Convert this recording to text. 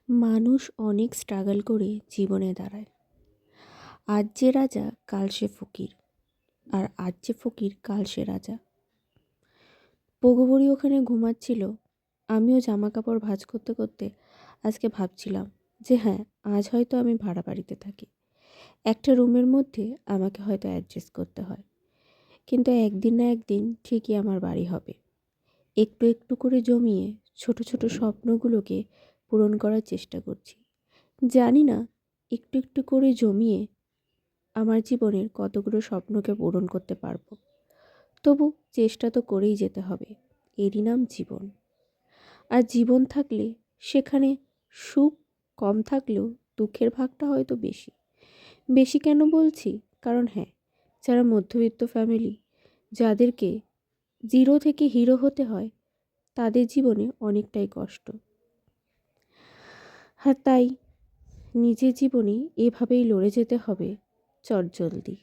মানুষ অনেক স্ট্রাগল করে জীবনে দাঁড়ায়। আজ যে রাজা কাল সে ফকির, আর আজ যে ফকির কাল সে রাজা। পগুবড়ি ওখানে ঘুমাচ্ছিল, আমিও জামা কাপড় ভাঁজ করতে করতে আজকে ভাবছিলাম যে হ্যাঁ, আজ হয়তো আমি ভাড়া বাড়িতে থাকি, একটা রুমের মধ্যে আমাকে হয়তো অ্যাডজাস্ট করতে হয়, কিন্তু একদিন না একদিন ঠিকই আমার বাড়ি হবে। একটু একটু করে জমিয়ে ছোট ছোট স্বপ্নগুলোকে পূরণ করার চেষ্টা করছি। জানি না একটু একটু করে জমিয়ে আমার জীবনের কতগুলো স্বপ্নকে পূরণ করতে পারবো, তবু চেষ্টা তো করেই যেতে হবে। এরই নাম জীবন। আর জীবন থাকলে সেখানে সুখ কম থাকলেও দুঃখের ভাগটা হয়তো বেশি। বেশি কেন বলছি? কারণ হ্যাঁ, যারা মধ্যবিত্ত ফ্যামিলি, যাদেরকে জিরো থেকে হিরো হতে হয়, তাদের জীবনে অনেকটাই কষ্ট। আর তাই নিজের জীবনে এভাবেই লড়ে যেতে হবে চটজলদি।